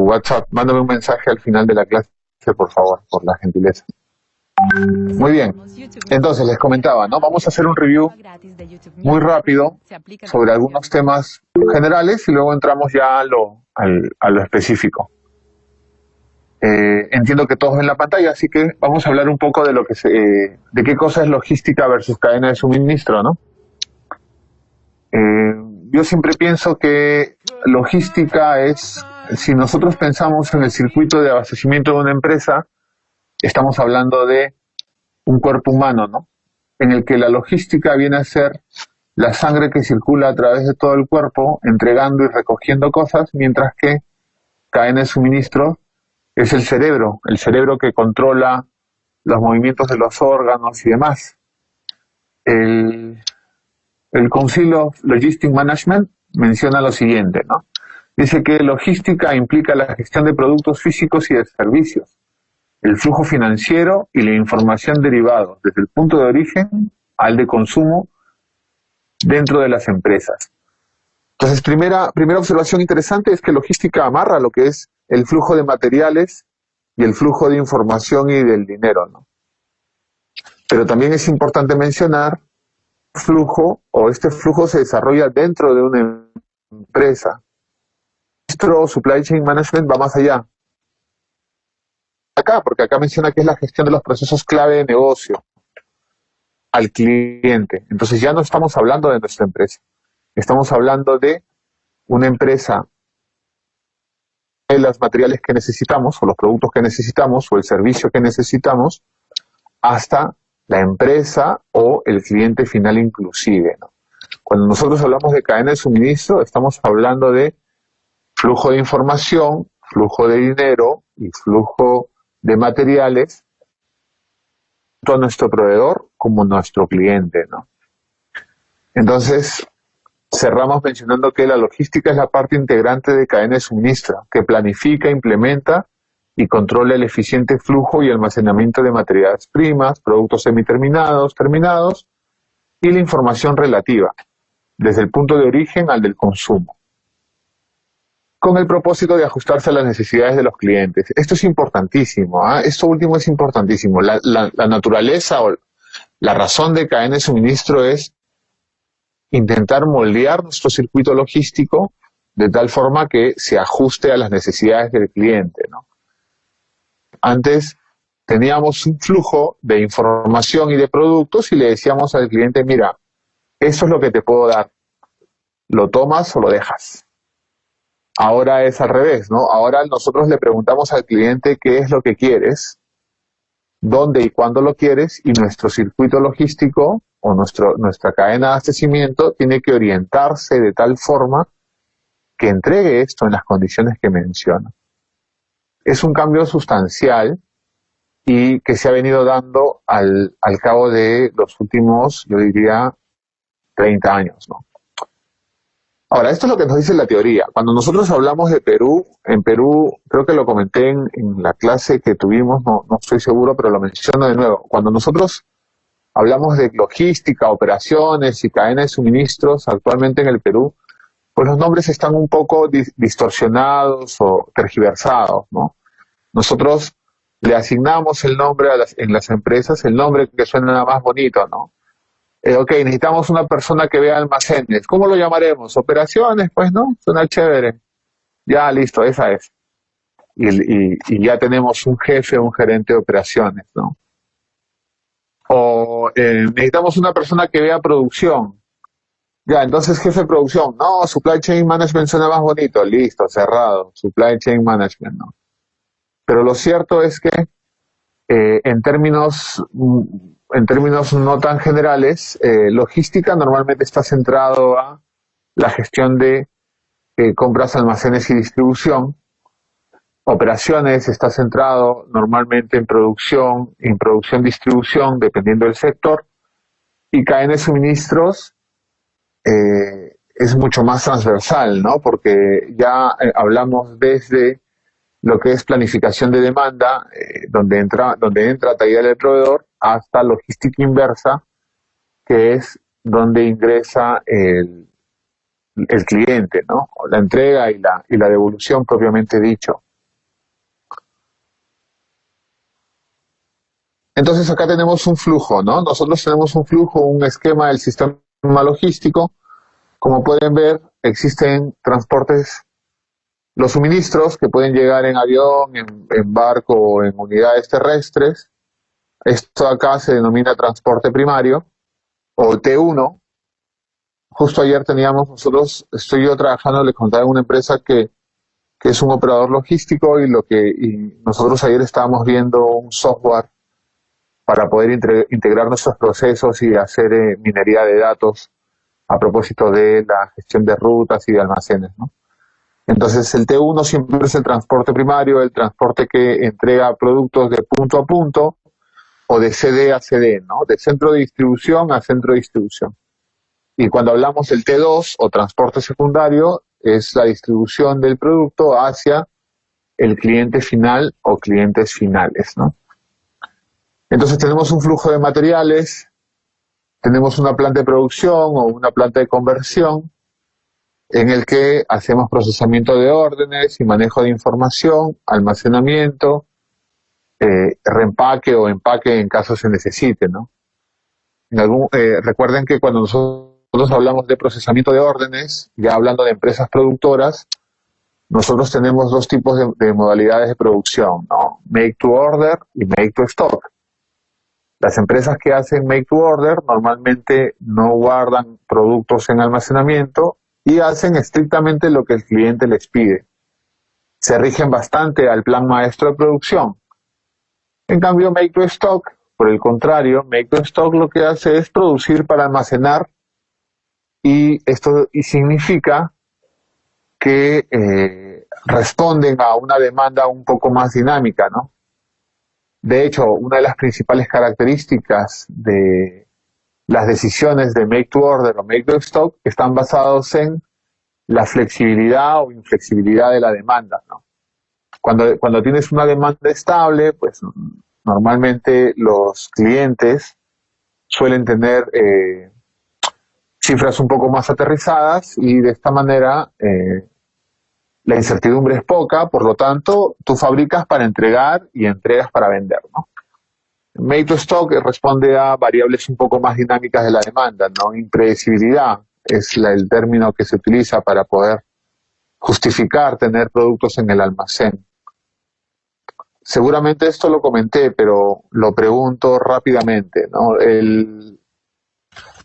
WhatsApp. Mándame un mensaje al final de la clase, por favor, por la gentileza. Muy bien. Entonces, les comentaba, ¿no? Vamos a hacer un review muy rápido sobre algunos temas generales y luego entramos ya a lo específico. Entiendo que todos ven la pantalla, así que vamos a hablar un poco de de qué cosa es logística versus cadena de suministro, ¿no? Yo siempre pienso que logística es, si nosotros pensamos en el circuito de abastecimiento de una empresa, estamos hablando de un cuerpo humano, ¿no? En el que la logística viene a ser la sangre que circula a través de todo el cuerpo, entregando y recogiendo cosas, mientras que cadena de suministro es el cerebro que controla los movimientos de los órganos y demás. El Council of Logistic Management menciona lo siguiente, ¿no? Dice que logística implica la gestión de productos físicos y de servicios, el flujo financiero y la información derivados desde el punto de origen al de consumo dentro de las empresas. Entonces, primera observación interesante es que logística amarra lo que es el flujo de materiales y el flujo de información y del dinero, ¿no? Pero también es importante mencionar este flujo se desarrolla dentro de una empresa. Nuestro supply chain management va más allá. Porque acá menciona que es la gestión de los procesos clave de negocio al cliente. Entonces ya no estamos hablando de nuestra empresa. Estamos hablando de una empresa, de los materiales que necesitamos, o los productos que necesitamos, o el servicio que necesitamos, hasta la empresa o el cliente final inclusive, ¿no? Cuando nosotros hablamos de cadena de suministro, estamos hablando de flujo de información, flujo de dinero y flujo de materiales, tanto a nuestro proveedor como a nuestro cliente, ¿no? Entonces, cerramos mencionando que la logística es la parte integrante de cadena de suministro, que planifica, implementa y controla el eficiente flujo y almacenamiento de materias primas, productos semiterminados, terminados y la información relativa, desde el punto de origen al del consumo, con el propósito de ajustarse a las necesidades de los clientes. Esto es importantísimo, ¿eh? Esto último es importantísimo. La naturaleza o la razón de cadena de suministro es intentar moldear nuestro circuito logístico de tal forma que se ajuste a las necesidades del cliente, ¿no? Antes teníamos un flujo de información y de productos y le decíamos al cliente, mira, eso es lo que te puedo dar, lo tomas o lo dejas. Ahora es al revés, ¿no? Ahora nosotros le preguntamos al cliente qué es lo que quieres, dónde y cuándo lo quieres, y nuestro circuito logístico o nuestra cadena de abastecimiento tiene que orientarse de tal forma que entregue esto en las condiciones que menciono. Es un cambio sustancial y que se ha venido dando al cabo de los últimos, yo diría, 30 años, ¿no? Ahora, esto es lo que nos dice la teoría. Cuando nosotros hablamos de Perú, en Perú, creo que lo comenté en la clase que tuvimos, no estoy seguro, pero lo menciono de nuevo. Cuando nosotros hablamos de logística, operaciones y cadena de suministros actualmente en el Perú, pues los nombres están un poco distorsionados o tergiversados, ¿no? Nosotros le asignamos el nombre en las empresas, el nombre que suena más bonito, ¿no? Ok, necesitamos una persona que vea almacenes. ¿Cómo lo llamaremos? Operaciones, pues, ¿no? Suena chévere. Ya, listo, esa es. Y ya tenemos un jefe o un gerente de operaciones, ¿no? O necesitamos una persona que vea producción. Ya, entonces jefe de producción. No, supply chain management suena más bonito. Listo, cerrado. Supply chain management, ¿no? Pero lo cierto es que en términos no tan generales, logística normalmente está centrado a la gestión de compras, almacenes y distribución. Operaciones está centrado normalmente en producción, distribución, dependiendo del sector. Y cadena de suministros es mucho más transversal, ¿no? Porque ya hablamos desde lo que es planificación de demanda, donde entra taller del proveedor, hasta logística inversa, que es donde ingresa el cliente, ¿no? La entrega y la devolución propiamente dicho. Entonces acá tenemos un flujo, ¿no? Nosotros tenemos un flujo, un esquema del sistema logístico. Como pueden ver, existen transportes, los suministros que pueden llegar en avión, en barco o en unidades terrestres. Esto acá se denomina transporte primario o T1. Justo ayer teníamos nosotros, estoy yo trabajando, les contaba en una empresa que es un operador logístico y nosotros ayer estábamos viendo un software para poder integrar nuestros procesos y hacer minería de datos a propósito de la gestión de rutas y de almacenes, ¿no? Entonces el T1 siempre es el transporte primario, el transporte que entrega productos de punto a punto o de CD a CD, ¿no? De centro de distribución a centro de distribución. Y cuando hablamos del T2 o transporte secundario, es la distribución del producto hacia el cliente final o clientes finales, ¿no? Entonces tenemos un flujo de materiales, tenemos una planta de producción o una planta de conversión en el que hacemos procesamiento de órdenes y manejo de información, almacenamiento, reempaque o empaque en caso se necesite, ¿no? Recuerden que cuando nosotros hablamos de procesamiento de órdenes, ya hablando de empresas productoras, nosotros tenemos dos tipos de modalidades de producción, ¿no? Make to order y make to stock. Las empresas que hacen make to order normalmente no guardan productos en almacenamiento y hacen estrictamente lo que el cliente les pide. Se rigen bastante al plan maestro de producción. En cambio, make to stock, por el contrario, make to stock lo que hace es producir para almacenar y esto significa que responden a una demanda un poco más dinámica, ¿no? De hecho, una de las principales características de las decisiones de make to order o make to stock están basados en la flexibilidad o inflexibilidad de la demanda, ¿no? Cuando tienes una demanda estable, pues normalmente los clientes suelen tener cifras un poco más aterrizadas y de esta manera la incertidumbre es poca, por lo tanto, tú fabricas para entregar y entregas para vender, ¿no? Make to stock responde a variables un poco más dinámicas de la demanda, ¿no? Impredecibilidad es el término que se utiliza para poder justificar tener productos en el almacén. Seguramente esto lo comenté, pero lo pregunto rápidamente, ¿no? ¿El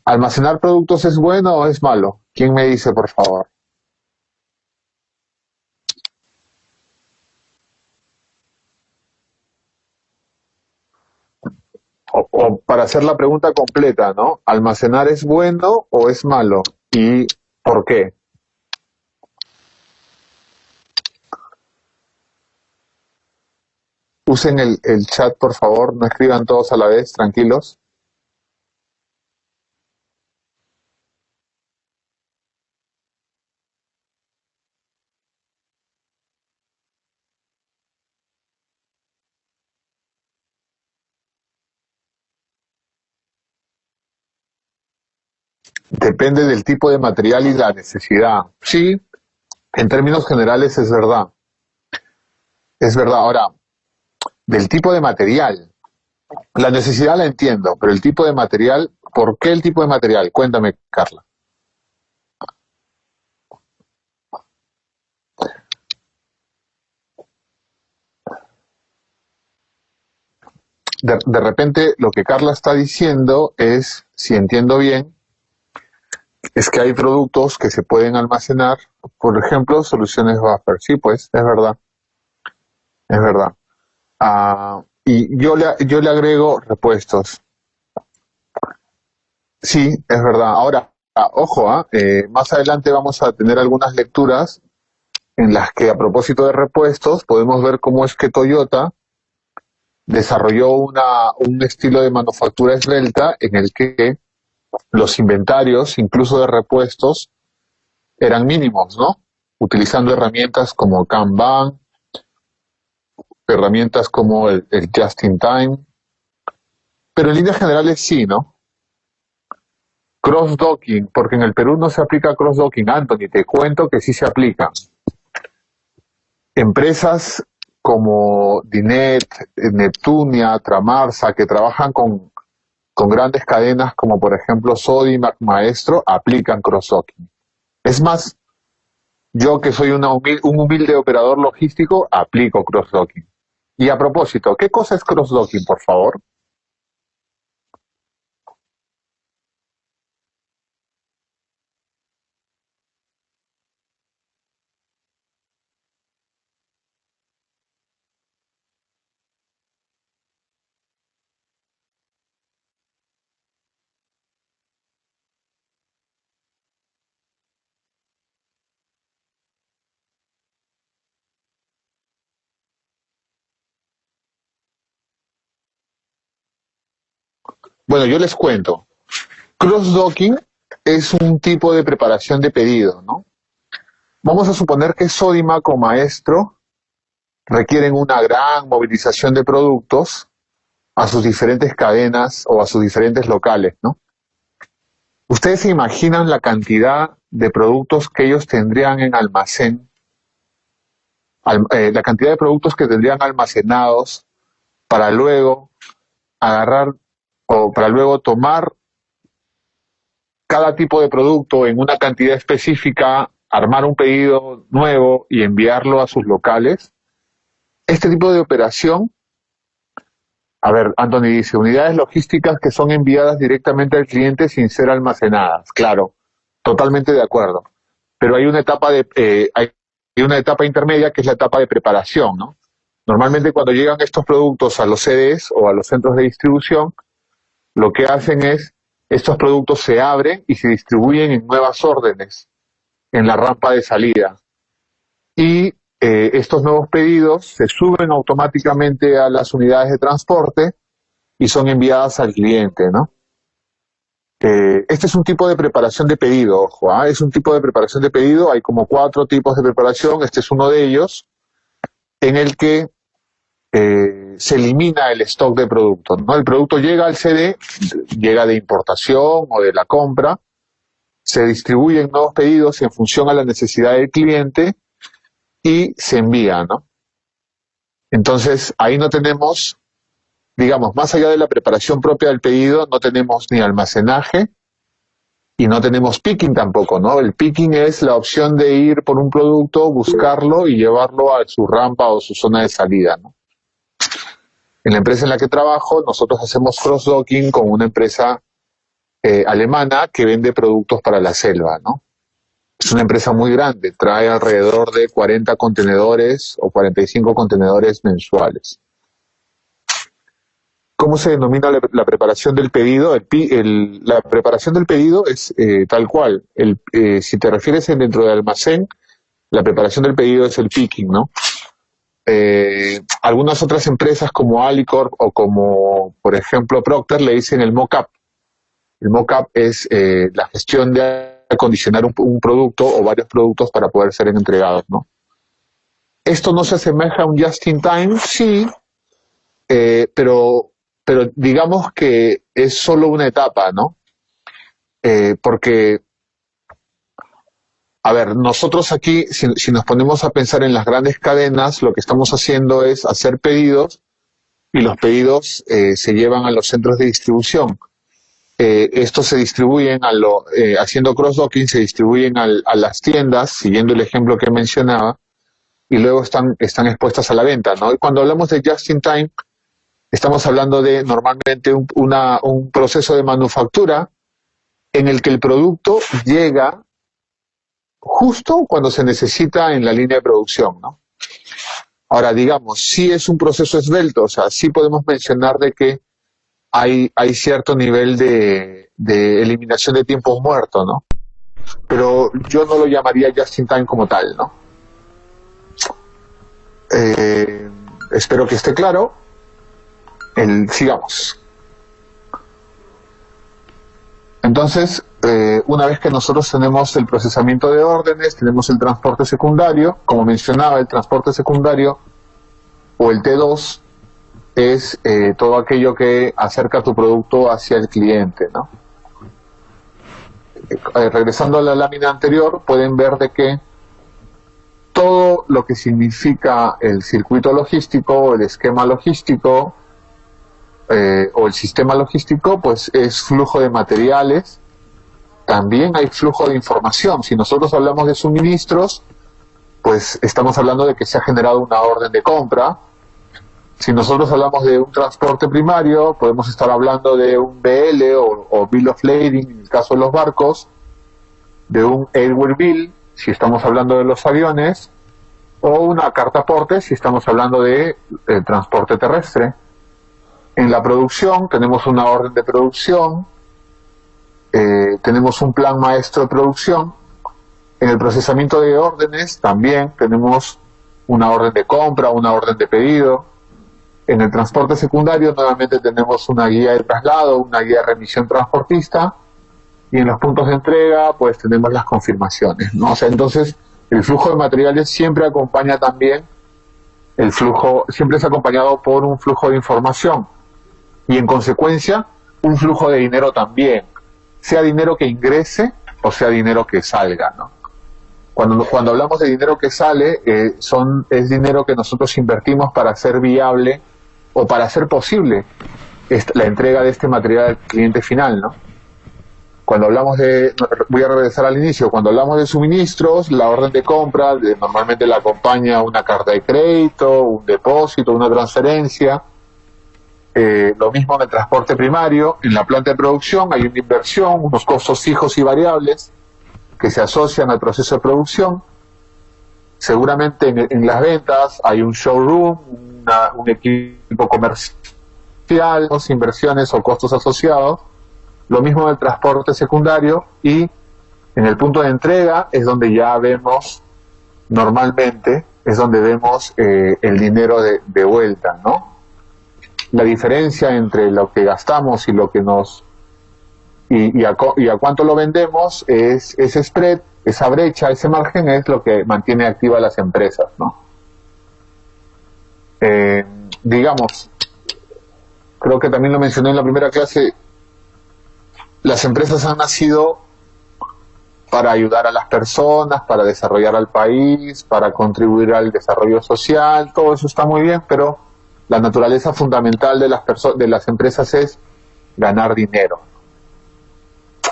almacenar productos es bueno o es malo? ¿Quién me dice, por favor? O para hacer la pregunta completa, ¿no? ¿Almacenar es bueno o es malo? ¿Y por qué? Usen el chat, por favor, no escriban todos a la vez, tranquilos. Depende del tipo de material y la necesidad. Sí, en términos generales es verdad. Es verdad. Ahora, del tipo de material. La necesidad la entiendo, pero el tipo de material, ¿por qué el tipo de material? Cuéntame, Carla. De repente, lo que Carla está diciendo es, si entiendo bien, es que hay productos que se pueden almacenar, por ejemplo, soluciones buffer. Sí, pues, es verdad, es verdad. Y yo le agrego repuestos. Sí, es verdad. Ahora, ojo, más adelante vamos a tener algunas lecturas en las que, a propósito de repuestos, podemos ver cómo es que Toyota desarrolló un estilo de manufactura esbelta en el que los inventarios, incluso de repuestos, eran mínimos, ¿no? Utilizando herramientas como Kanban, herramientas como el Just in Time, pero en líneas generales sí, ¿no? Cross-docking, porque en el Perú no se aplica cross-docking, Anthony, te cuento que sí se aplica. Empresas como Dinet, Neptunia, Tramarsa, que trabajan con grandes cadenas como por ejemplo Sodimac, Maestro, aplican cross-docking. Es más, yo que soy un humilde operador logístico, aplico cross-docking. Y a propósito, ¿qué cosa es cross-docking, por favor? Bueno, yo les cuento. Cross-docking es un tipo de preparación de pedido, ¿no? Vamos a suponer que Sodimac o Maestro requieren una gran movilización de productos a sus diferentes cadenas o a sus diferentes locales, ¿no? ¿Ustedes se imaginan la cantidad de productos que ellos tendrían en almacén, la cantidad de productos que tendrían almacenados para luego agarrar o para luego tomar cada tipo de producto en una cantidad específica, armar un pedido nuevo y enviarlo a sus locales? Este tipo de operación, a ver, Anthony dice, unidades logísticas que son enviadas directamente al cliente sin ser almacenadas. Claro, totalmente de acuerdo. Pero hay una etapa hay una etapa intermedia que es la etapa de preparación, ¿no? Normalmente cuando llegan estos productos a los CDs o a los centros de distribución, lo que hacen es, estos productos se abren y se distribuyen en nuevas órdenes en la rampa de salida. Y estos nuevos pedidos se suben automáticamente a las unidades de transporte y son enviadas al cliente, ¿no? Este es un tipo de preparación de pedido, ojo, ¿ah? Es un tipo de preparación de pedido, hay como 4 tipos de preparación, este es uno de ellos, en el que se elimina el stock de productos, ¿no? El producto llega al CD, llega de importación o de la compra, se distribuyen nuevos pedidos en función a la necesidad del cliente y se envía, ¿no? Entonces, ahí no tenemos, digamos, más allá de la preparación propia del pedido, no tenemos ni almacenaje y no tenemos picking tampoco, ¿no? El picking es la opción de ir por un producto, buscarlo y llevarlo a su rampa o su zona de salida, ¿no? En la empresa en la que trabajo, nosotros hacemos cross-docking con una empresa alemana que vende productos para la selva, ¿no? Es una empresa muy grande, trae alrededor de 40 contenedores o 45 contenedores mensuales. ¿Cómo se denomina la preparación del pedido? La preparación del pedido es tal cual. Si te refieres dentro del almacén, la preparación del pedido es el picking, ¿no? Algunas otras empresas como Alicorp o como, por ejemplo, Procter le dicen el mock-up. El mock-up es la gestión de acondicionar un producto o varios productos para poder ser entregados, ¿no? ¿Esto no se asemeja a un just-in-time? Sí, pero digamos que es solo una etapa, ¿no? Porque, a ver, nosotros aquí, si nos ponemos a pensar en las grandes cadenas, lo que estamos haciendo es hacer pedidos y los pedidos se llevan a los centros de distribución. Estos se distribuyen haciendo cross-docking, se distribuyen a las tiendas, siguiendo el ejemplo que mencionaba, y luego están expuestas a la venta, ¿no? Y cuando hablamos de just-in-time, estamos hablando de normalmente un proceso de manufactura en el que el producto llega justo cuando se necesita en la línea de producción, ¿no? Ahora, digamos, sí es un proceso esbelto, o sea, sí podemos mencionar de que hay cierto nivel de eliminación de tiempo muerto, ¿no? Pero yo no lo llamaría just in time como tal, ¿no? Espero que esté claro. Sigamos. Entonces, una vez que nosotros tenemos el procesamiento de órdenes, tenemos el transporte secundario, como mencionaba, el transporte secundario o el T2 es todo aquello que acerca tu producto hacia el cliente, ¿no? regresando a la lámina anterior, pueden ver de que todo lo que significa el circuito logístico, el esquema logístico o el sistema logístico, pues es flujo de materiales. También hay flujo de información. Si nosotros hablamos de suministros, pues estamos hablando de que se ha generado una orden de compra. Si nosotros hablamos de un transporte primario, podemos estar hablando de un BL o Bill of Lading, en el caso de los barcos, de un Airware Bill, si estamos hablando de los aviones, o una carta aporte, si estamos hablando de transporte terrestre. En la producción tenemos una orden de producción, tenemos un plan maestro de producción. En el procesamiento de órdenes también tenemos una orden de compra, una orden de pedido. En el transporte secundario nuevamente tenemos una guía de traslado, una guía de remisión transportista, y en los puntos de entrega pues tenemos las confirmaciones, ¿no? O sea, entonces el flujo de materiales siempre acompaña también el flujo, siempre es acompañado por un flujo de información y en consecuencia un flujo de dinero también, sea dinero que ingrese o sea dinero que salga, ¿no? Cuando hablamos de dinero que sale, es dinero que nosotros invertimos para hacer viable o para hacer posible la entrega de este material al cliente final, ¿no? Cuando hablamos voy a regresar al inicio, cuando hablamos de suministros, la orden de compra normalmente la acompaña una carta de crédito, un depósito, una transferencia. Lo mismo en el transporte primario, en la planta de producción hay una inversión, unos costos fijos y variables que se asocian al proceso de producción. Seguramente en las ventas hay un showroom, un equipo comercial, inversiones o costos asociados. Lo mismo en el transporte secundario y en el punto de entrega es donde ya vemos, normalmente, es donde vemos el dinero de vuelta, ¿no? La diferencia entre lo que gastamos y lo que y a cuánto lo vendemos es ese spread, esa brecha, ese margen es lo que mantiene activas las empresas, ¿no? Digamos, creo que también lo mencioné en la primera clase, las empresas han nacido para ayudar a las personas, para desarrollar al país, para contribuir al desarrollo social, todo eso está muy bien, pero la naturaleza fundamental de las empresas es ganar dinero.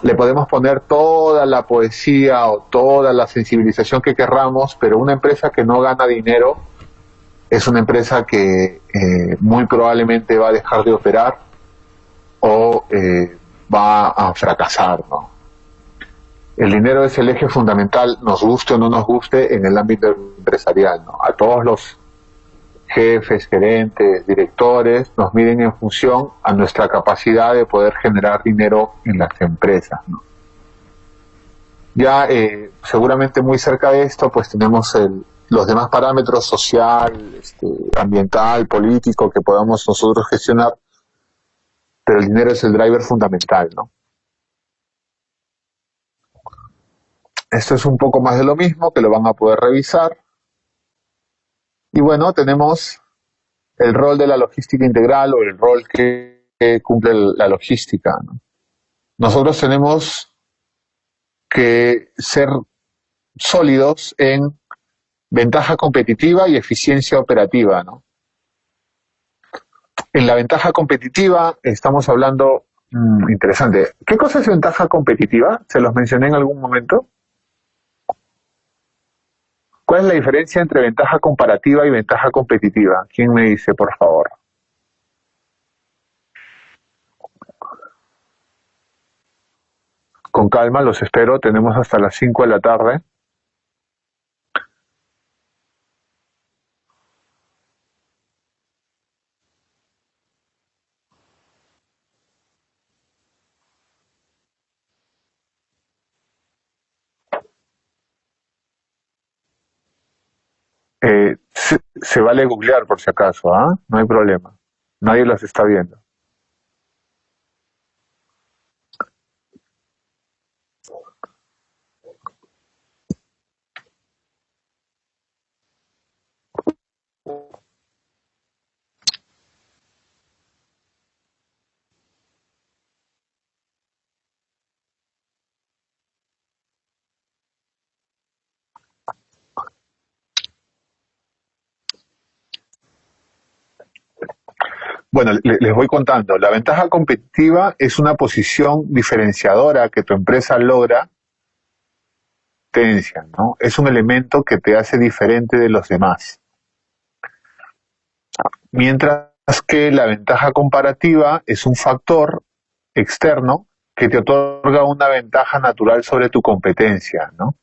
Le podemos poner toda la poesía o toda la sensibilización que querramos, pero una empresa que no gana dinero es una empresa que muy probablemente va a dejar de operar o va a fracasar, ¿no? El dinero es el eje fundamental, nos guste o no nos guste, en el ámbito empresarial, ¿no? A todos los jefes, gerentes, directores, nos miden en función a nuestra capacidad de poder generar dinero en las empresas, ¿no? Ya seguramente muy cerca de esto, pues tenemos los demás parámetros social, ambiental, político, que podamos nosotros gestionar, pero el dinero es el driver fundamental, ¿no? Esto es un poco más de lo mismo, que lo van a poder revisar. Y bueno, tenemos el rol de la logística integral o el rol que cumple la logística, ¿no? Nosotros tenemos que ser sólidos en ventaja competitiva y eficiencia operativa, ¿no? En la ventaja competitiva estamos hablando, interesante. ¿Qué cosa es ventaja competitiva? ¿Se los mencioné en algún momento? ¿Cuál es la diferencia entre ventaja comparativa y ventaja competitiva? ¿Quién me dice, por favor? Con calma, los espero. Tenemos hasta las 5 de la tarde. Se vale googlear por si acaso, ¿ah? No hay problema. Nadie los está viendo. bueno, les voy contando. La ventaja competitiva es una posición diferenciadora que tu empresa logra, ¿no? Es un elemento que te hace diferente de los demás. Mientras que la ventaja comparativa es un factor externo que te otorga una ventaja natural sobre tu competencia, ¿no?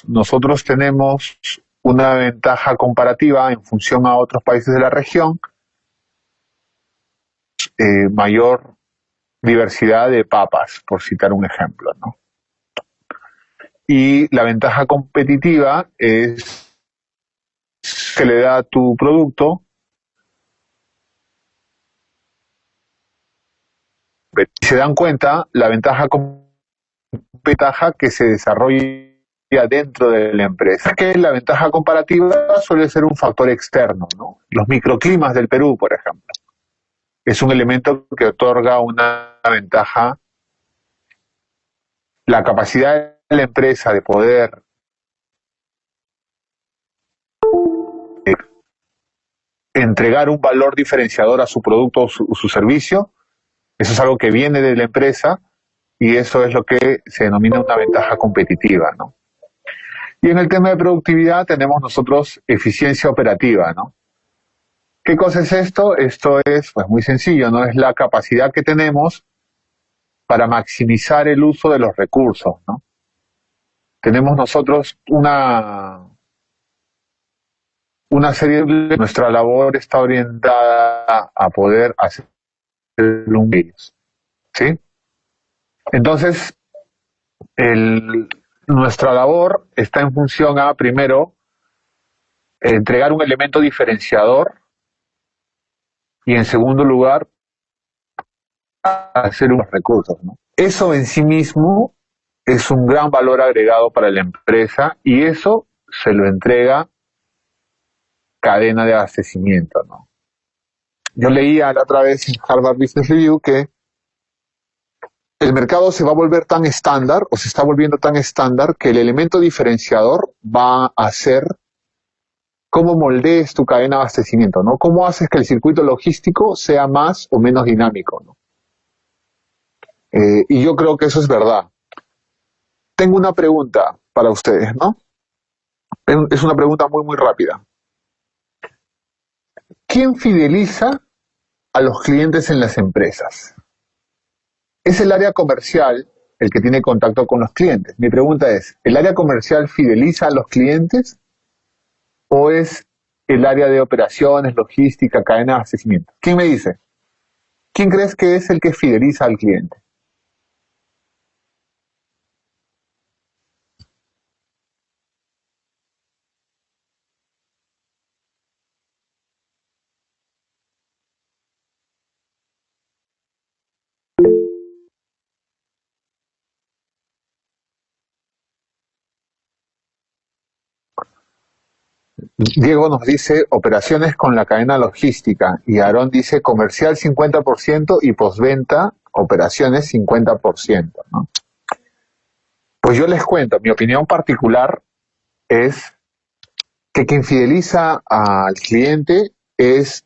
Nosotros tenemos una ventaja comparativa en función a otros países de la región, mayor diversidad de papas, por citar un ejemplo, ¿no? Y la ventaja competitiva es que le da a tu producto. Si se dan cuenta, la ventaja que se desarrolla dentro de la empresa. Que la ventaja comparativa suele ser un factor externo, ¿no? Los microclimas del Perú, por ejemplo. Es un elemento que otorga una ventaja. La capacidad de la empresa de poder entregar un valor diferenciador a su producto o su servicio, eso es algo que viene de la empresa y eso es lo que se denomina una ventaja competitiva, ¿no? Y en el tema de productividad tenemos nosotros eficiencia operativa, ¿no? ¿Qué cosa es esto? Esto es pues muy sencillo, ¿no? Es la capacidad que tenemos para maximizar el uso de los recursos, ¿no? Tenemos nosotros una serie de nuestra labor está orientada a poder hacer un virus, ¿sí? Entonces, nuestra labor está en función a, primero, entregar un elemento diferenciador y, en segundo lugar, hacer unos recursos, ¿no? Eso en sí mismo es un gran valor agregado para la empresa y eso se lo entrega cadena de abastecimiento, ¿no? Yo leía la otra vez en Harvard Business Review que el mercado se va a volver tan estándar, o se está volviendo tan estándar, que el elemento diferenciador va a ser cómo moldees tu cadena de abastecimiento, ¿no? Cómo haces que el circuito logístico sea más o menos dinámico, ¿no? Y yo creo que eso es verdad. Tengo una pregunta para ustedes, ¿no? Es una pregunta muy, muy rápida. ¿Quién fideliza a los clientes en las empresas? ¿Es el área comercial el que tiene contacto con los clientes? Mi pregunta es, ¿el área comercial fideliza a los clientes o es el área de operaciones, logística, cadena de abastecimiento? ¿Quién me dice? ¿Quién crees que es el que fideliza al cliente? Diego nos dice operaciones con la cadena logística y Aarón dice comercial 50% y postventa operaciones 50%, ¿no? Pues yo les cuento, mi opinión particular es que quien fideliza al cliente es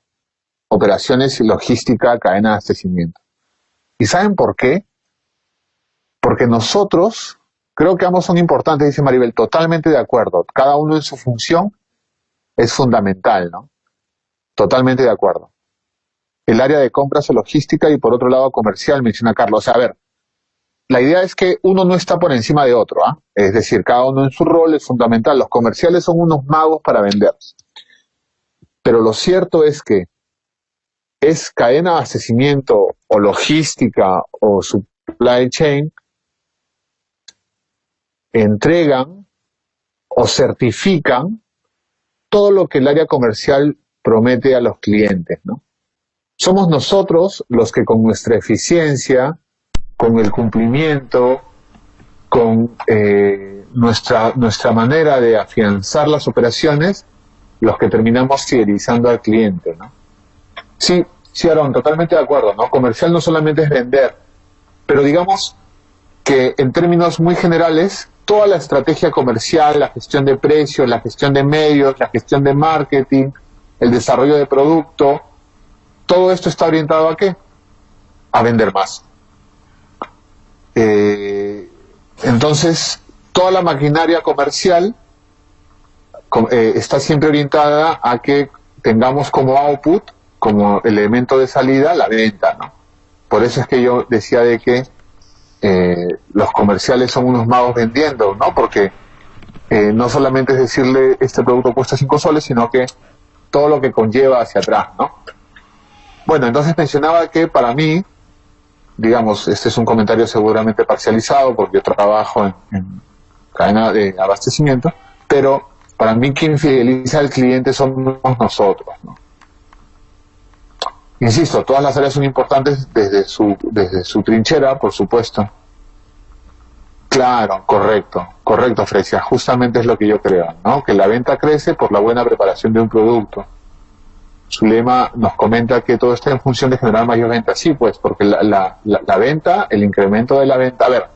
operaciones y logística, cadena de abastecimiento. ¿Y saben por qué? Porque nosotros, creo que ambos son importantes, dice Maribel, totalmente de acuerdo. Cada uno en su función es fundamental, ¿no? Totalmente de acuerdo. El área de compras o logística y por otro lado comercial, menciona Carlos. O sea, a ver, la idea es que uno no está por encima de otro, ¿ah? Es decir, cada uno en su rol es fundamental. Los comerciales son unos magos para vender. Pero lo cierto es que es cadena de abastecimiento o logística o supply chain, entregan o certifican todo lo que el área comercial promete a los clientes, ¿no? Somos nosotros los que con nuestra eficiencia, con el cumplimiento, con nuestra manera de afianzar las operaciones, los que terminamos fidelizando al cliente, ¿no? Sí, Aaron, totalmente de acuerdo, ¿no? Comercial no solamente es vender, pero digamos que en términos muy generales, toda la estrategia comercial, la gestión de precios, la gestión de medios, la gestión de marketing, el desarrollo de producto, Todo esto está orientado ¿a qué? A vender más. Entonces, toda la maquinaria comercial está siempre orientada a que tengamos como output, como elemento de salida, la venta, ¿no? Por eso es que yo decía de que los comerciales son unos magos vendiendo, ¿no? Porque no solamente es decirle este producto cuesta 5 soles, sino que todo lo que conlleva hacia atrás, ¿no? Bueno, entonces mencionaba que para mí, digamos, este es un comentario seguramente parcializado porque yo trabajo en cadena de abastecimiento, pero para mí quien fideliza al cliente somos nosotros, ¿no? Insisto, todas las áreas son importantes desde su trinchera, por supuesto. Claro, correcto, Frecia, justamente es lo que yo creo, ¿no? Que la venta crece por la buena preparación de un producto. Su lema nos comenta que todo está en función de generar mayor venta. Sí, pues, porque la venta, el incremento de la venta... A ver,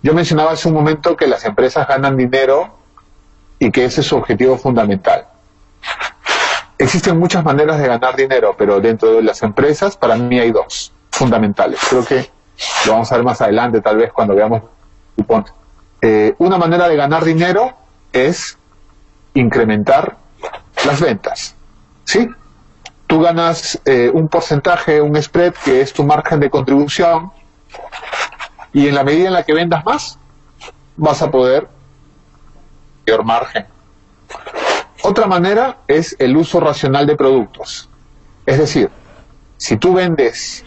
yo mencionaba hace un momento que las empresas ganan dinero y que ese es su objetivo fundamental. Existen muchas maneras de ganar dinero, pero dentro de las empresas, para mí hay dos fundamentales. Creo que lo vamos a ver más adelante, tal vez cuando veamos cupón. Una manera de ganar dinero es incrementar las ventas, ¿sí? Tú ganas un porcentaje, un spread, que es tu margen de contribución, y en la medida en la que vendas más, vas a poder mayor margen. Otra manera es el uso racional de productos. Es decir, si tú vendes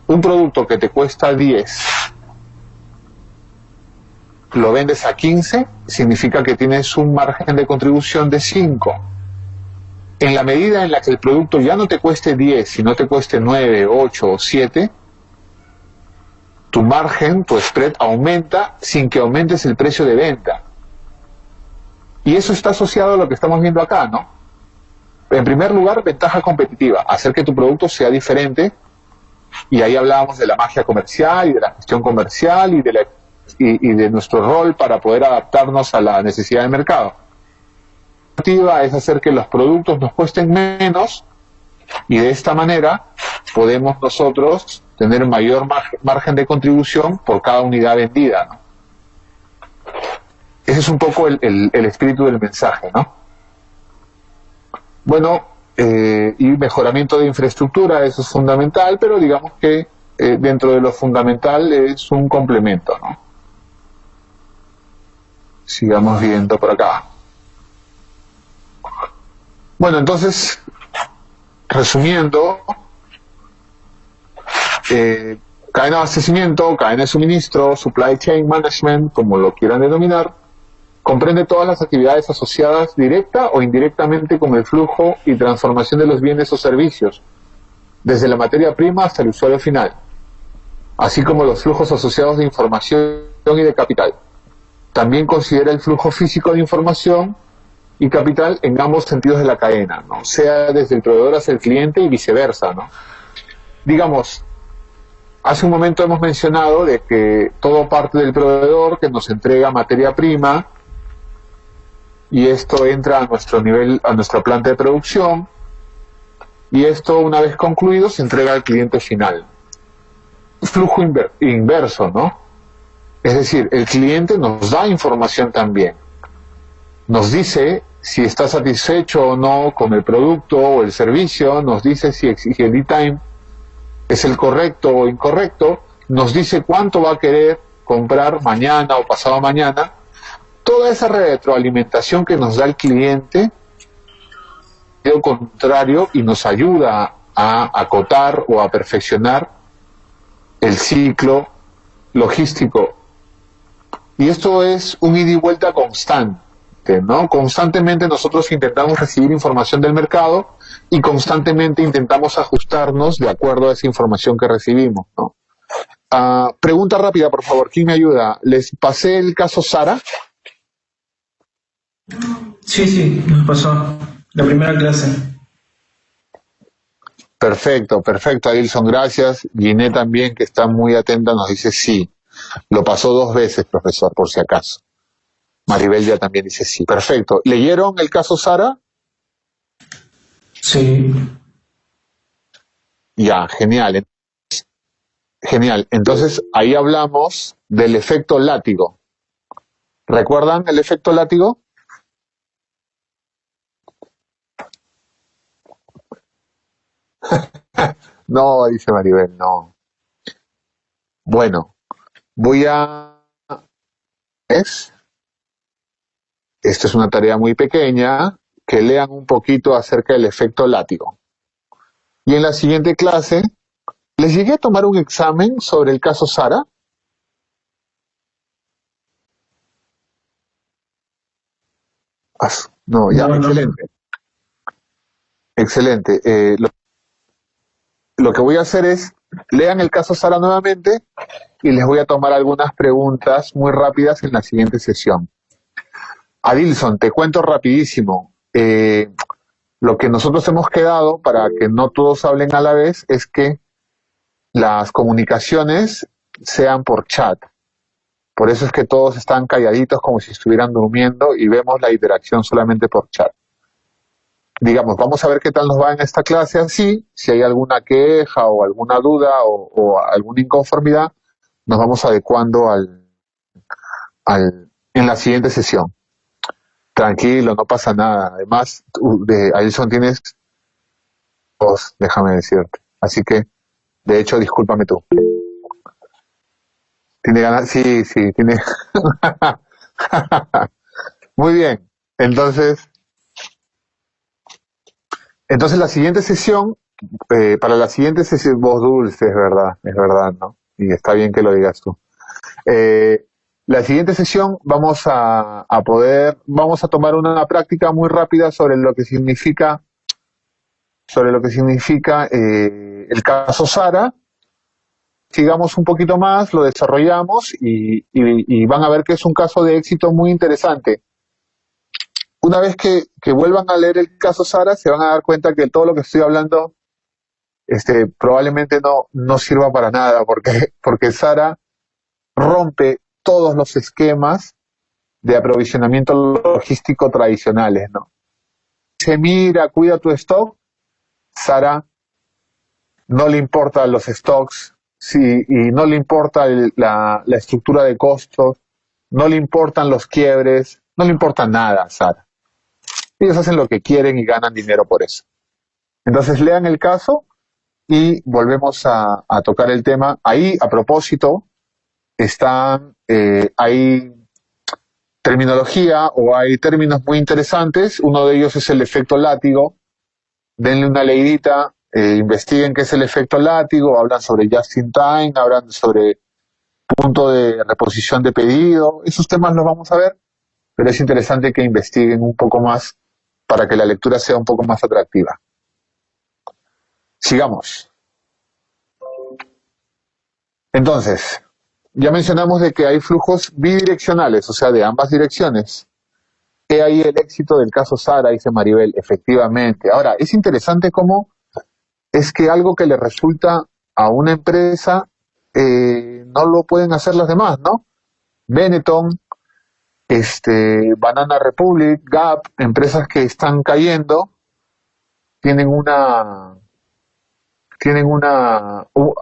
un producto que te cuesta 10, lo vendes a 15, significa que tienes un margen de contribución de 5. En la medida en la que el producto ya no te cueste 10, sino te cueste 9, 8 o 7, tu margen, tu spread aumenta sin que aumentes el precio de venta. Y eso está asociado a lo que estamos viendo acá, ¿no? En primer lugar, ventaja competitiva, hacer que tu producto sea diferente, y ahí hablábamos de la magia comercial y de la gestión comercial y de nuestro rol para poder adaptarnos a la necesidad del mercado. La competitiva es hacer que los productos nos cuesten menos, y de esta manera podemos nosotros tener mayor margen de contribución por cada unidad vendida, ¿no? Ese es un poco el espíritu del mensaje, ¿no? Bueno, y mejoramiento de infraestructura, eso es fundamental, pero digamos que dentro de lo fundamental es un complemento, ¿no? Sigamos viendo por acá. Bueno, entonces, resumiendo, cadena de abastecimiento, cadena de suministro, supply chain management, como lo quieran denominar, comprende todas las actividades asociadas directa o indirectamente con el flujo y transformación de los bienes o servicios, desde la materia prima hasta el usuario final, así como los flujos asociados de información y de capital. También considera el flujo físico de información y capital en ambos sentidos de la cadena, ¿no? Sea desde el proveedor hacia el cliente y viceversa, ¿no? Digamos, hace un momento hemos mencionado de que todo parte del proveedor que nos entrega materia prima, y esto entra a nuestro nivel, a nuestra planta de producción, y esto, una vez concluido, se entrega al cliente final. Flujo inverso, ¿no? Es decir, el cliente nos da información también. Nos dice si está satisfecho o no con el producto o el servicio, nos dice si exige el lead time es el correcto o incorrecto, nos dice cuánto va a querer comprar mañana o pasado mañana. Toda esa retroalimentación que nos da el cliente, lo contrario, y nos ayuda a acotar o a perfeccionar el ciclo logístico. Y esto es un ida y vuelta constante, ¿no? Constantemente nosotros intentamos recibir información del mercado y constantemente intentamos ajustarnos de acuerdo a esa información que recibimos, ¿no? Pregunta rápida, por favor, ¿quién me ayuda? ¿Les pasé el caso Sara? Sí, nos pasó la primera clase. Perfecto, Adilson, gracias. Ginette también, que está muy atenta, nos dice sí. Lo pasó 2 veces, profesor, por si acaso. Maribel ya también dice sí. Perfecto. ¿Leyeron el caso Sara? Sí. Ya, genial, genial. Entonces, ahí hablamos del efecto látigo. ¿Recuerdan el efecto látigo? No, dice Maribel, no. Bueno, voy a... ¿Es? Esta es una tarea muy pequeña, que lean un poquito acerca del efecto látigo. Y en la siguiente clase, les llegué a tomar un examen sobre el caso Sara. No, ya, No, no. excelente, excelente. Lo que voy a hacer es, lean el caso Sara nuevamente y les voy a tomar algunas preguntas muy rápidas en la siguiente sesión. Adilson, te cuento rapidísimo. Lo que nosotros hemos quedado, para que no todos hablen a la vez, es que las comunicaciones sean por chat. Por eso es que todos están calladitos como si estuvieran durmiendo y vemos la interacción solamente por chat. Digamos, vamos a ver qué tal nos va en esta clase así. Si hay alguna queja o alguna duda o alguna inconformidad, nos vamos adecuando en la siguiente sesión. Tranquilo, no pasa nada. Además, Alison, tienes dos, déjame decirte. Así que, de hecho, discúlpame tú. ¿Tiene ganas? Sí, sí, tiene. Muy bien. Entonces la siguiente sesión, para la siguiente sesión, voz dulce, es verdad, ¿no? Y está bien que lo digas tú. La siguiente sesión vamos a tomar una práctica muy rápida sobre lo que significa el caso Sara. Sigamos un poquito más, lo desarrollamos y van a ver que es un caso de éxito muy interesante. Una vez que vuelvan a leer el caso Sara, se van a dar cuenta que todo lo que estoy hablando probablemente no sirva para nada, porque Sara rompe todos los esquemas de aprovisionamiento logístico tradicionales, ¿no? Se mira, cuida tu stock, Sara no le importan los stocks, sí, y no le importa la estructura de costos, no le importan los quiebres, no le importa nada, Sara. Ellos hacen lo que quieren y ganan dinero por eso. Entonces lean el caso y volvemos a tocar el tema. Ahí, a propósito, hay terminología o hay términos muy interesantes. Uno de ellos es el efecto látigo. Denle una leidita, investiguen qué es el efecto látigo, hablan sobre just in time, hablan sobre punto de reposición de pedido. Esos temas los vamos a ver, pero es interesante que investiguen un poco más para que la lectura sea un poco más atractiva. Sigamos. Entonces, ya mencionamos de que hay flujos bidireccionales, o sea, de ambas direcciones. He ahí el éxito del caso Sara, dice Maribel, efectivamente. Ahora, es interesante cómo es que algo que le resulta a una empresa no lo pueden hacer las demás, ¿no? Benetton, Banana Republic, Gap, empresas que están cayendo,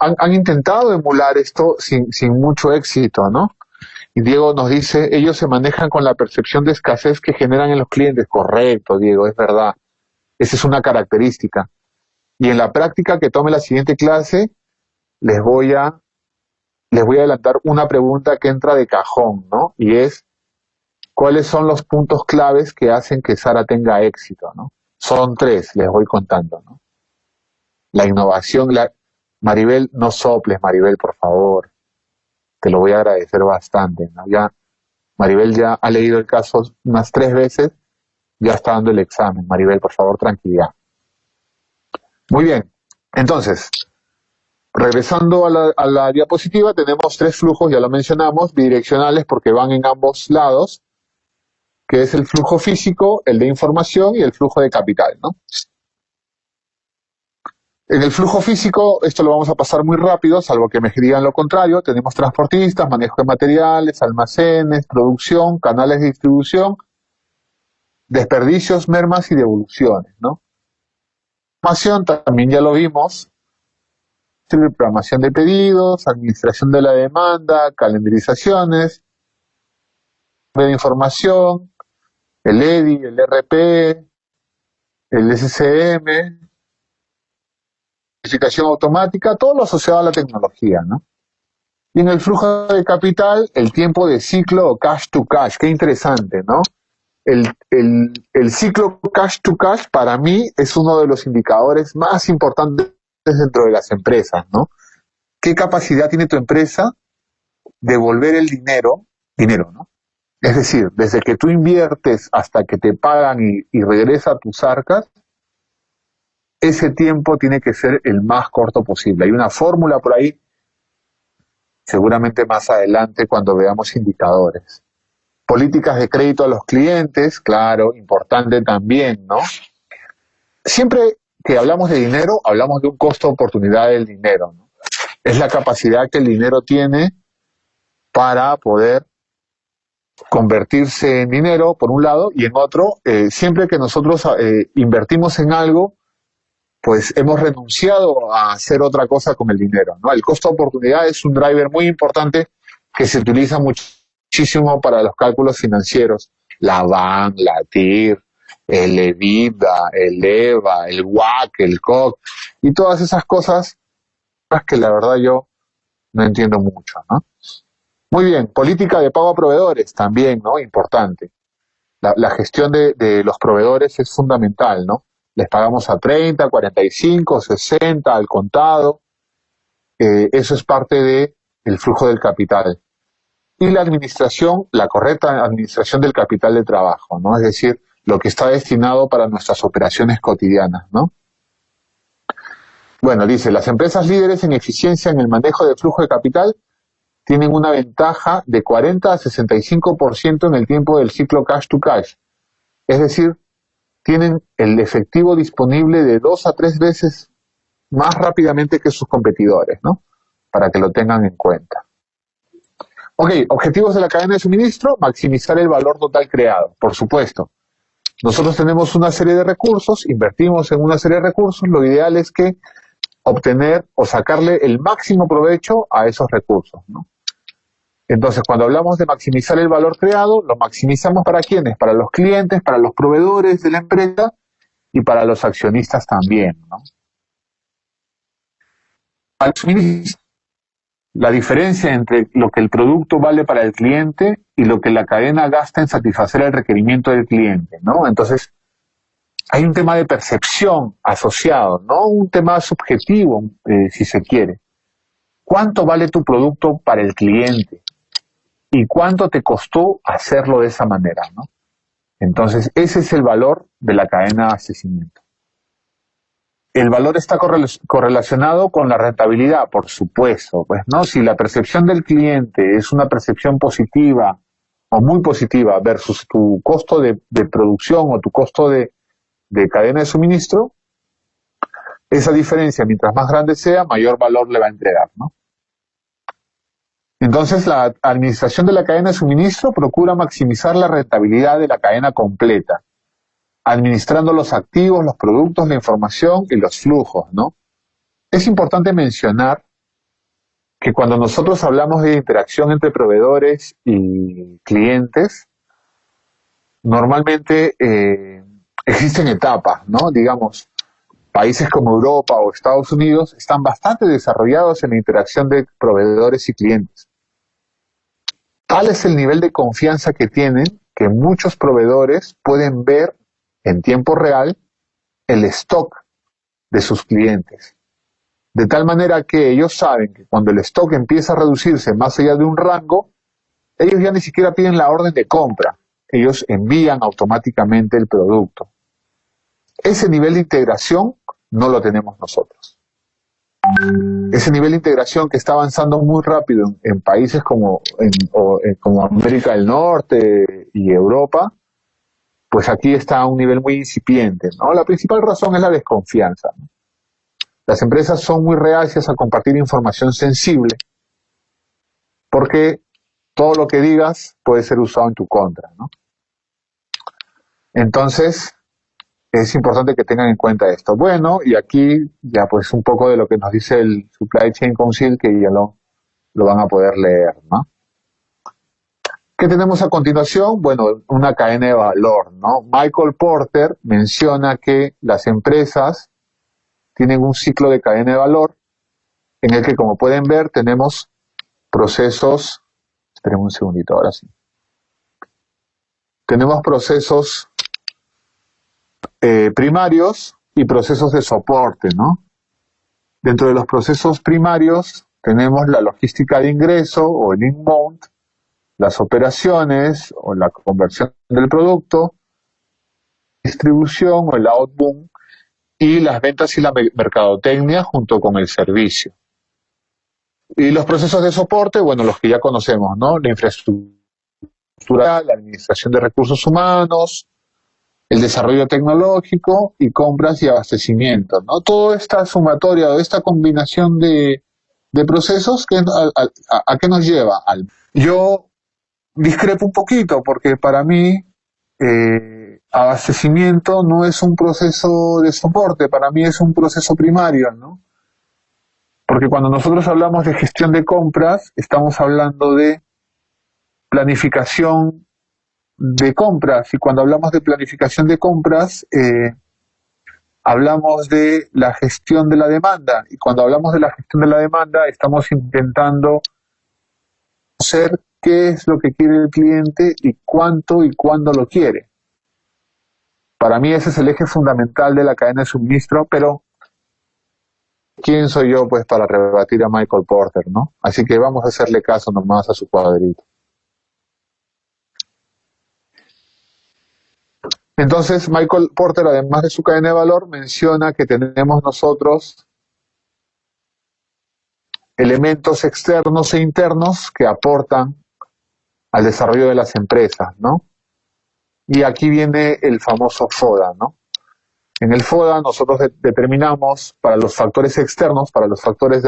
han intentado emular esto sin mucho éxito, ¿no? Y Diego nos dice, ellos se manejan con la percepción de escasez que generan en los clientes. Correcto, Diego, es verdad. Esa es una característica. Y en la práctica que tome la siguiente clase, les voy a adelantar una pregunta que entra de cajón, ¿no? Y es, ¿cuáles son los puntos claves que hacen que Sara tenga éxito, ¿no? Son 3, les voy contando, ¿no? La innovación, Maribel, no soples, Maribel, por favor. Te lo voy a agradecer bastante, ¿no? Maribel ya ha leído el caso unas 3 veces, ya está dando el examen. Maribel, por favor, tranquilidad. Muy bien, entonces, regresando a la diapositiva, tenemos 3 flujos, ya lo mencionamos, bidireccionales porque van en ambos lados, que es el flujo físico, el de información y el flujo de capital, ¿no? En el flujo físico, esto lo vamos a pasar muy rápido, salvo que me digan lo contrario. Tenemos transportistas, manejo de materiales, almacenes, producción, canales de distribución, desperdicios, mermas y devoluciones, ¿no? Información también ya lo vimos, sirve programación de pedidos, administración de la demanda, calendarizaciones, de información, el EDI, el RP, el SCM, verificación automática, todo lo asociado a la tecnología, ¿no? Y en el flujo de capital, el tiempo de ciclo o cash to cash, qué interesante, ¿no? El ciclo cash to cash para mí es uno de los indicadores más importantes dentro de las empresas, ¿no? ¿Qué capacidad tiene tu empresa de devolver el dinero, ¿no? Es decir, desde que tú inviertes hasta que te pagan y regresa a tus arcas, ese tiempo tiene que ser el más corto posible. Hay una fórmula por ahí, seguramente más adelante cuando veamos indicadores. Políticas de crédito a los clientes, claro, importante también, ¿no? Siempre que hablamos de dinero, hablamos de un costo de oportunidad del dinero, ¿no? Es la capacidad que el dinero tiene para poder convertirse en dinero, por un lado, y en otro, siempre que nosotros invertimos en algo, pues hemos renunciado a hacer otra cosa con el dinero, ¿no? El costo de oportunidad es un driver muy importante que se utiliza muchísimo para los cálculos financieros. La BAN, la TIR, el EBITDA, el EVA, el WACC, el COC, y todas esas cosas que la verdad yo no entiendo mucho, ¿no? Muy bien, política de pago a proveedores también, ¿no? Importante. La gestión de los proveedores es fundamental, ¿no? Les pagamos a 30, 45, 60, al contado. Eso es parte del flujo del capital. Y la administración, la correcta administración del capital de trabajo, ¿no? Es decir, lo que está destinado para nuestras operaciones cotidianas, ¿no? Bueno, dice, las empresas líderes en eficiencia en el manejo del flujo de capital tienen una ventaja de 40 a 65% en el tiempo del ciclo cash to cash. Es decir, tienen el efectivo disponible de 2 a 3 veces más rápidamente que sus competidores, ¿no? Para que lo tengan en cuenta. Ok, objetivos de la cadena de suministro, maximizar el valor total creado, por supuesto. Nosotros tenemos una serie de recursos, invertimos en una serie de recursos, lo ideal es que obtener o sacarle el máximo provecho a esos recursos, ¿no? Entonces, cuando hablamos de maximizar el valor creado, lo maximizamos ¿para quiénes? Para los clientes, para los proveedores de la empresa y para los accionistas también, ¿no? Al suministro, la diferencia entre lo que el producto vale para el cliente y lo que la cadena gasta en satisfacer el requerimiento del cliente, ¿no? Entonces, hay un tema de percepción asociado, ¿no? Un tema subjetivo, si se quiere. ¿Cuánto vale tu producto para el cliente? ¿Y cuánto te costó hacerlo de esa manera, ¿no? Entonces, ese es el valor de la cadena de abastecimiento. El valor está correlacionado con la rentabilidad, por supuesto, pues, ¿no? Si la percepción del cliente es una percepción positiva o muy positiva versus tu costo de producción o tu costo de cadena de suministro, esa diferencia, mientras más grande sea, mayor valor le va a entregar, ¿no? Entonces, la administración de la cadena de suministro procura maximizar la rentabilidad de la cadena completa, administrando los activos, los productos, la información y los flujos, ¿no? Es importante mencionar que cuando nosotros hablamos de interacción entre proveedores y clientes, normalmente existen etapas, ¿no? Digamos, países como Europa o Estados Unidos están bastante desarrollados en la interacción de proveedores y clientes. Tal es el nivel de confianza que tienen que muchos proveedores pueden ver en tiempo real el stock de sus clientes. De tal manera que ellos saben que cuando el stock empieza a reducirse más allá de un rango, ellos ya ni siquiera piden la orden de compra. Ellos envían automáticamente el producto. Ese nivel de integración no lo tenemos nosotros. Ese nivel de integración que está avanzando muy rápido en países como América del Norte y Europa, pues aquí está a un nivel muy incipiente, ¿no? La principal razón es la desconfianza, ¿no? Las empresas son muy reacias a compartir información sensible porque todo lo que digas puede ser usado en tu contra, ¿no? Entonces, Es importante que tengan en cuenta esto. Bueno, y aquí ya pues un poco de lo que nos dice el Supply Chain Council, que ya lo van a poder leer, ¿no? ¿Qué tenemos a continuación? Bueno, una cadena de valor, ¿no? Michael Porter menciona que las empresas tienen un ciclo de cadena de valor en el que, como pueden ver, tenemos procesos, esperemos un segundito, ahora sí. Tenemos procesos primarios y procesos de soporte, ¿no? Dentro de los procesos primarios tenemos la logística de ingreso o el inbound, las operaciones o la conversión del producto, distribución o el outbound y las ventas y la mercadotecnia junto con el servicio. Y los procesos de soporte, bueno, los que ya conocemos, ¿no? La infraestructura, la administración de recursos humanos, el desarrollo tecnológico y compras y abastecimiento, ¿no? Toda esta sumatoria o esta combinación de procesos, ¿a qué nos lleva? Yo discrepo un poquito porque para mí abastecimiento no es un proceso de soporte, para mí es un proceso primario, ¿no? Porque cuando nosotros hablamos de gestión de compras, estamos hablando de planificación de compras, y cuando hablamos de planificación de compras, hablamos de la gestión de la demanda, y cuando hablamos de la gestión de la demanda, estamos intentando conocer qué es lo que quiere el cliente y cuánto y cuándo lo quiere. Para mí ese es el eje fundamental de la cadena de suministro, pero ¿quién soy yo pues para rebatir a Michael Porter, no? Así que vamos a hacerle caso nomás a su cuadrito. Entonces, Michael Porter, además de su cadena de valor, menciona que tenemos nosotros elementos externos e internos que aportan al desarrollo de las empresas, ¿no? Y aquí viene el famoso FODA, ¿no? En el FODA nosotros determinamos para los factores externos, para los factores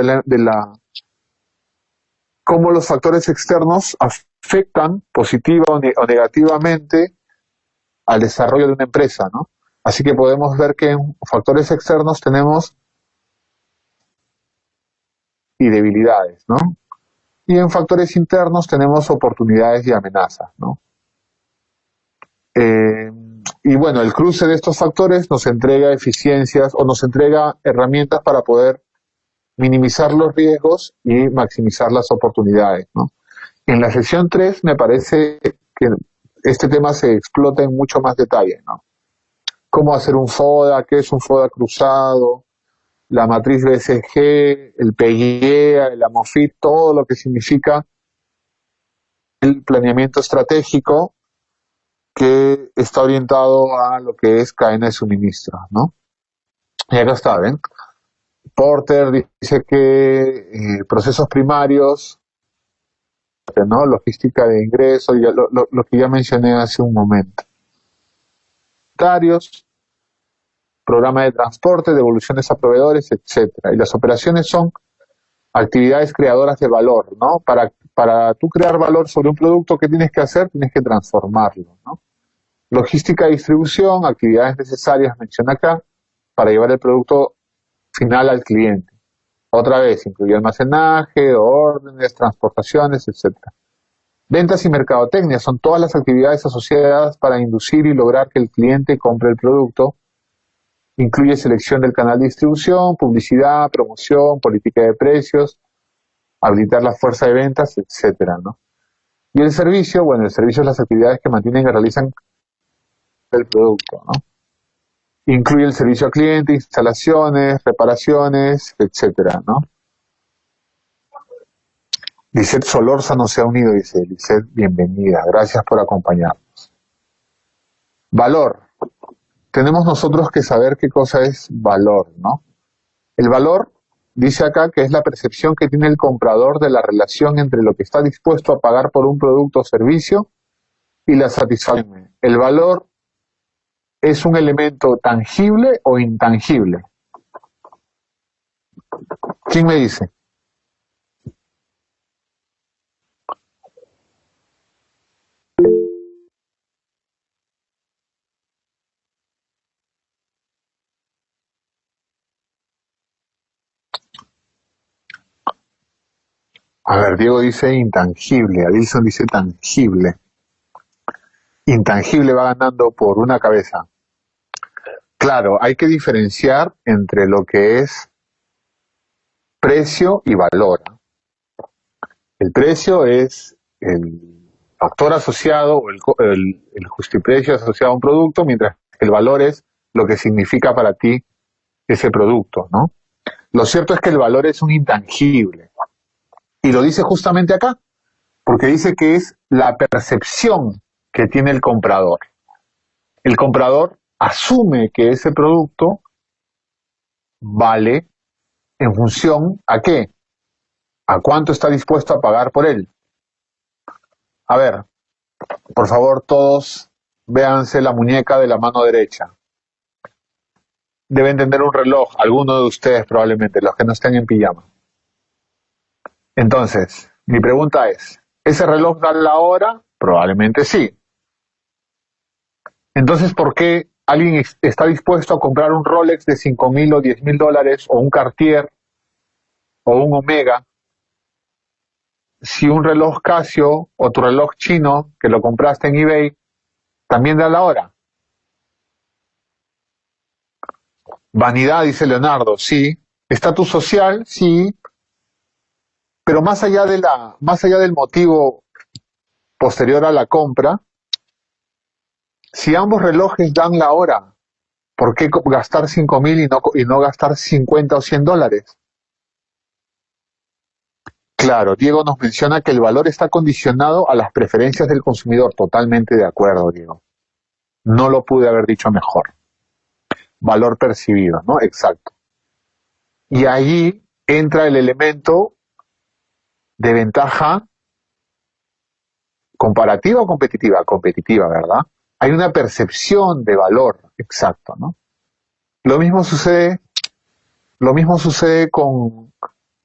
cómo los factores externos afectan positiva o negativamente al desarrollo de una empresa, ¿no? Así que podemos ver que en factores externos tenemos y debilidades, ¿no? Y en factores internos tenemos oportunidades y amenazas, ¿no? Y bueno, el cruce de estos factores nos entrega eficiencias o nos entrega herramientas para poder minimizar los riesgos y maximizar las oportunidades, ¿no? En la sección 3 me parece que este tema se explota en mucho más detalle, ¿no? Cómo hacer un FODA, qué es un FODA cruzado, la matriz BCG, el PGEA, el AMOFIT, todo lo que significa el planeamiento estratégico que está orientado a lo que es cadena de suministro, ¿no? Y acá está, ¿ven? Porter dice que procesos primarios, ¿no? Logística de ingreso, ya lo que ya mencioné hace un momento. Programa de transporte, devoluciones a proveedores, etcétera. Y las operaciones son actividades creadoras de valor, ¿no? Para tú crear valor sobre un producto, ¿qué tienes que hacer? Tienes que transformarlo, ¿no? Logística y distribución, actividades necesarias, menciona acá, para llevar el producto final al cliente. Otra vez, incluye almacenaje, órdenes, transportaciones, etcétera. Ventas y mercadotecnia son todas las actividades asociadas para inducir y lograr que el cliente compre el producto. Incluye selección del canal de distribución, publicidad, promoción, política de precios, habilitar la fuerza de ventas, etcétera, ¿no? Y el servicio, bueno, el servicio es las actividades que mantienen y realizan el producto, ¿no? Incluye el servicio al cliente, instalaciones, reparaciones, etcétera, ¿no? Lisette Solórzano se ha unido, dice Lisette, bienvenida, gracias por acompañarnos. Valor. Tenemos nosotros que saber qué cosa es valor, ¿no? El valor, dice acá, que es la percepción que tiene el comprador de la relación entre lo que está dispuesto a pagar por un producto o servicio y la satisfacción. El valor es un elemento tangible o intangible. ¿Quién me dice? A ver, Diego dice intangible, Adilson dice tangible. Intangible va ganando por una cabeza. Claro, hay que diferenciar entre lo que es precio y valor. El precio es el factor asociado o el justiprecio asociado a un producto, mientras que el valor es lo que significa para ti ese producto, ¿no? Lo cierto es que el valor es un intangible. Y lo dice justamente acá, porque dice que es la percepción que tiene el comprador. El comprador asume que ese producto vale en función a qué, a cuánto está dispuesto a pagar por él. A ver, por favor, todos véanse la muñeca de la mano derecha. Deben tener un reloj, alguno de ustedes probablemente, los que no estén en pijama. Entonces, mi pregunta es, ¿ese reloj da la hora? Probablemente sí. Entonces, ¿por qué alguien está dispuesto a comprar un Rolex de 5.000 o 10.000 dólares o un Cartier o un Omega si un reloj Casio o tu reloj chino que lo compraste en eBay también da la hora? Vanidad, dice Leonardo, sí. Estatus social, sí. Pero más allá del motivo posterior a la compra, si ambos relojes dan la hora, ¿por qué gastar 5.000 y no gastar 50 o 100 dólares? Claro, Diego nos menciona que el valor está condicionado a las preferencias del consumidor. Totalmente de acuerdo, Diego. No lo pude haber dicho mejor. Valor percibido, ¿no? Exacto. Y ahí entra el elemento de ventaja comparativa o competitiva. Competitiva, ¿verdad? Hay una percepción de valor, exacto, ¿no? Lo mismo sucede, lo mismo sucede con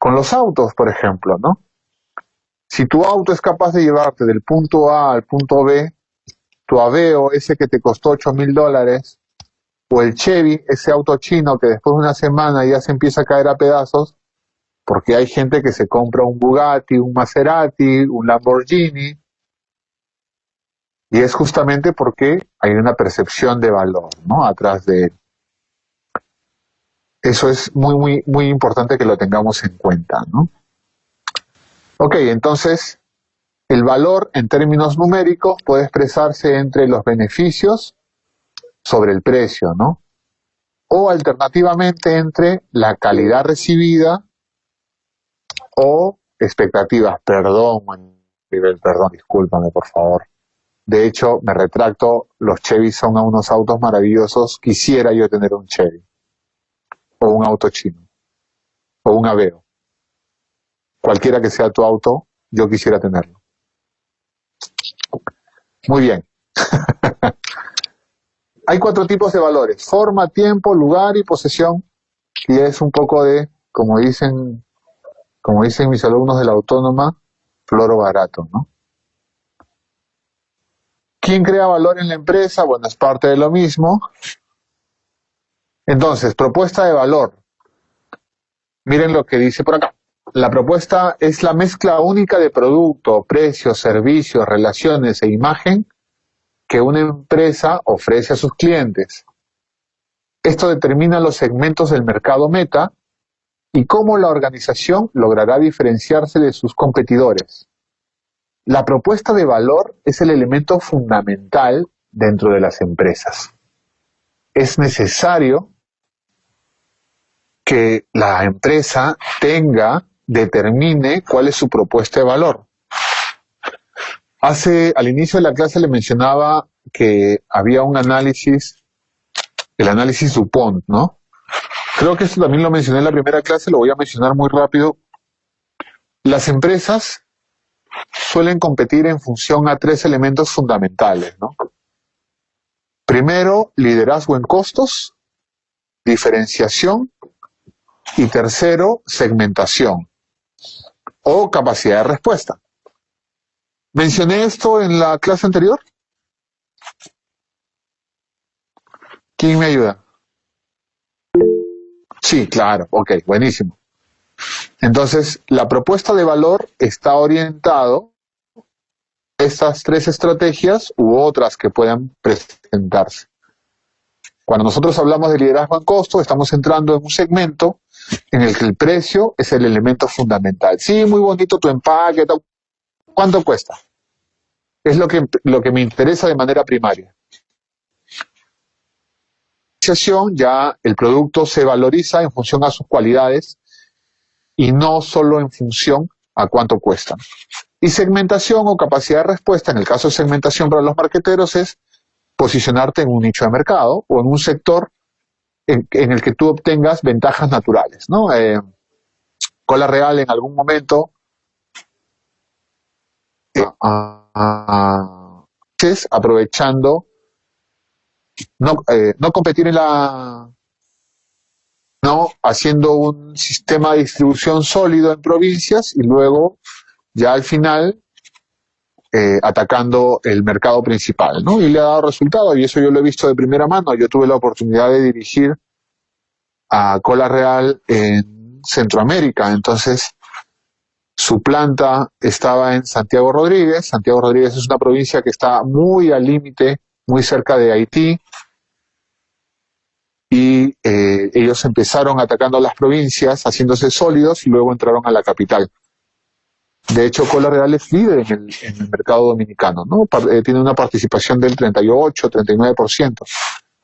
los autos, por ejemplo, ¿no? Si tu auto es capaz de llevarte del punto A al punto B, tu Aveo, ese que te costó 8.000 dólares, o el Chevy, ese auto chino que después de una semana ya se empieza a caer a pedazos, porque hay gente que se compra un Bugatti, un Maserati, un Lamborghini, y es justamente porque hay una percepción de valor, ¿no? Atrás de él. Eso es muy, muy, muy importante que lo tengamos en cuenta, ¿no? Ok, entonces, el valor en términos numéricos puede expresarse entre los beneficios sobre el precio, ¿no? O alternativamente entre la calidad recibida o expectativas. Perdón, Maribel, perdón, discúlpame, por favor. De hecho, me retracto, los Chevy son unos autos maravillosos. Quisiera yo tener un Chevy, o un auto chino, o un Aveo. Cualquiera que sea tu auto, yo quisiera tenerlo. Muy bien. Hay 4 tipos de valores: forma, tiempo, lugar y posesión. Y es un poco de, como dicen mis alumnos de la autónoma, floro barato, ¿no? ¿Quién crea valor en la empresa? Bueno, es parte de lo mismo. Entonces, propuesta de valor. Miren lo que dice por acá. La propuesta es la mezcla única de producto, precio, servicios, relaciones e imagen que una empresa ofrece a sus clientes. Esto determina los segmentos del mercado meta y cómo la organización logrará diferenciarse de sus competidores. La propuesta de valor es el elemento fundamental dentro de las empresas. Es necesario que la empresa determine cuál es su propuesta de valor. Al inicio de la clase le mencionaba que había un análisis, el análisis DuPont, ¿no? Creo que esto también lo mencioné en la primera clase, lo voy a mencionar muy rápido. Las empresas suelen competir en función a 3 elementos fundamentales, ¿no? Primero, liderazgo en costos, diferenciación y tercero, segmentación o capacidad de respuesta. ¿Mencioné esto en la clase anterior? ¿Quién me ayuda? Sí, claro, ok, buenísimo. Entonces, la propuesta de valor está orientado a estas tres estrategias u otras que puedan presentarse. Cuando nosotros hablamos de liderazgo en costo, estamos entrando en un segmento en el que el precio es el elemento fundamental. Sí, muy bonito tu empaque, ¿cuánto cuesta? Es lo que me interesa de manera primaria. Ya el producto se valoriza en función a sus cualidades y no solo en función a cuánto cuestan. Y segmentación o capacidad de respuesta, en el caso de segmentación para los marqueteros, es posicionarte en un nicho de mercado o en un sector en el que tú obtengas ventajas naturales, ¿no? Cola Real en algún momento aprovechando no competir no haciendo un sistema de distribución sólido en provincias y luego ya al final atacando el mercado principal, ¿no? Y le ha dado resultado, y eso yo lo he visto de primera mano. Yo tuve la oportunidad de dirigir a Cola Real en Centroamérica, entonces su planta estaba en Santiago Rodríguez. Santiago Rodríguez es una provincia que está muy al límite, muy cerca de Haití, y ellos empezaron atacando las provincias, haciéndose sólidos, y luego entraron a la capital. De hecho, Cola Real es líder en el mercado dominicano, ¿no? Tiene una participación del 38, 39%.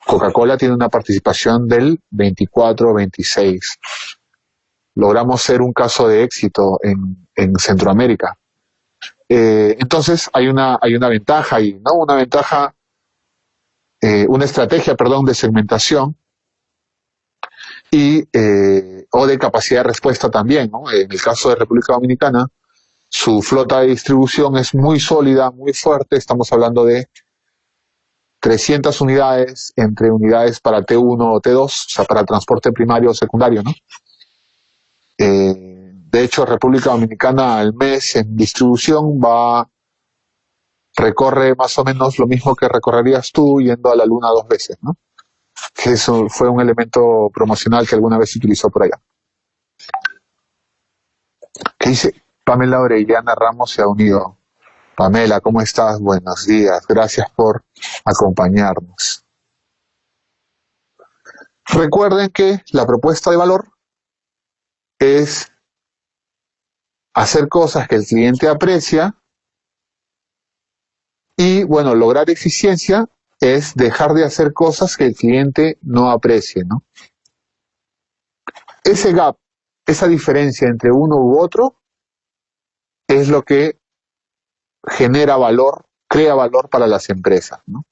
Coca-Cola tiene una participación del 24, 26. Logramos ser un caso de éxito en Centroamérica. Entonces hay una ventaja ahí, ¿no? Una estrategia, de segmentación o de capacidad de respuesta también, ¿no? En el caso de República Dominicana, su flota de distribución es muy sólida, muy fuerte. Estamos hablando de 300 unidades, entre unidades para T1 o T2, o sea, para transporte primario o secundario, ¿no? De hecho, República Dominicana al mes en distribución recorre más o menos lo mismo que recorrerías tú yendo a la Luna 2 veces, ¿no? Que eso fue un elemento promocional que alguna vez se utilizó por allá. ¿Qué dice? Pamela Orellana Ramos se ha unido. Pamela, ¿cómo estás? Buenos días. Gracias por acompañarnos. Recuerden que la propuesta de valor es hacer cosas que el cliente aprecia y, bueno, lograr eficiencia es dejar de hacer cosas que el cliente no aprecie, ¿no? Ese gap, esa diferencia entre uno u otro, es lo que genera valor, crea valor para las empresas, ¿no?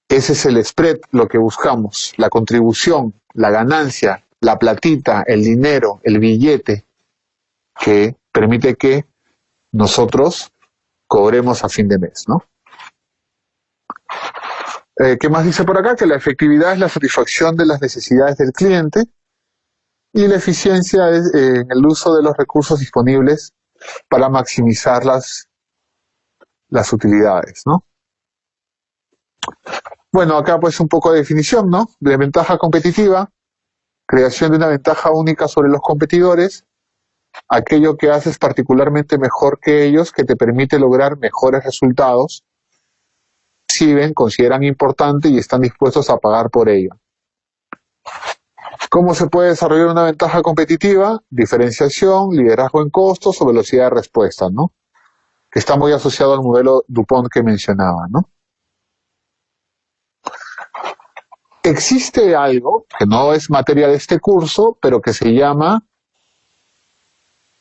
Ese es el spread, lo que buscamos, la contribución, la ganancia, la platita, el dinero, el billete, que permite que nosotros cobremos a fin de mes, ¿no? ¿Qué más dice por acá? Que la efectividad es la satisfacción de las necesidades del cliente y la eficiencia es en el uso de los recursos disponibles para maximizar las utilidades, ¿no? Bueno, acá pues un poco de definición, ¿no? De ventaja competitiva, creación de una ventaja única sobre los competidores, aquello que haces particularmente mejor que ellos, que te permite lograr mejores resultados, consideran importante y están dispuestos a pagar por ello. ¿Cómo se puede desarrollar una ventaja competitiva? Diferenciación, liderazgo en costos o velocidad de respuesta, ¿no? Que está muy asociado al modelo DuPont que mencionaba, ¿no? Existe algo que no es materia de este curso, pero que se llama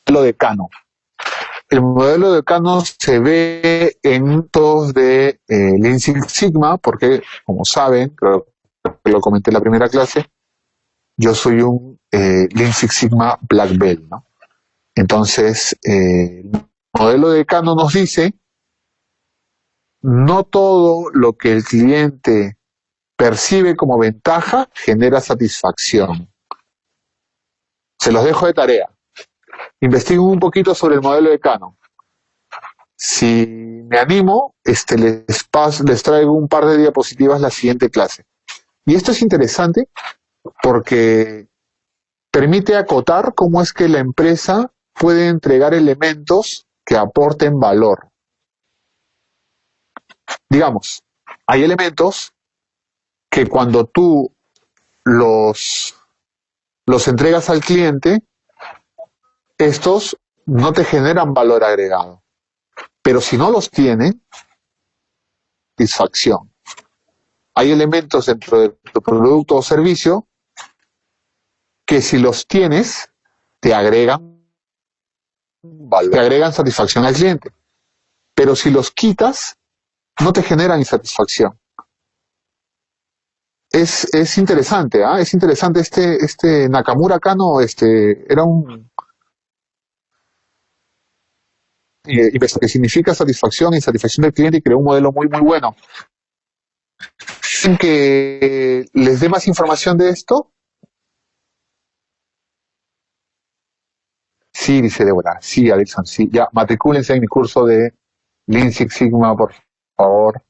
modelo de Kano. El modelo de Kano se ve en todos de Lean Six Sigma, porque, como saben, creo que lo comenté en la primera clase, yo soy un Lean Six Sigma Black Belt, ¿no? Entonces, el modelo de Kano nos dice, no todo lo que el cliente percibe como ventaja genera satisfacción. Se los dejo de tarea. Investiguen un poquito sobre el modelo de Kano. Si me animo, les traigo un par de diapositivas la siguiente clase. Y esto es interesante porque permite acotar cómo es que la empresa puede entregar elementos que aporten valor. Digamos, hay elementos que cuando tú los entregas al cliente, estos no te generan valor agregado. Pero si no los tiene, satisfacción. Hay elementos dentro de tu producto o servicio que si los tienes, te agregan valor, te agregan satisfacción al cliente. Pero si los quitas, no te generan insatisfacción. Es interesante, ¿ah? Es interesante este Nakamura Kano, era un que significa satisfacción y satisfacción del cliente, y creó un modelo muy, muy bueno. ¿Quieren que les dé más información de esto? Sí, dice Débora. Sí, Alexon, sí. Ya, matricúlense en mi curso de Lean Six Sigma, por favor.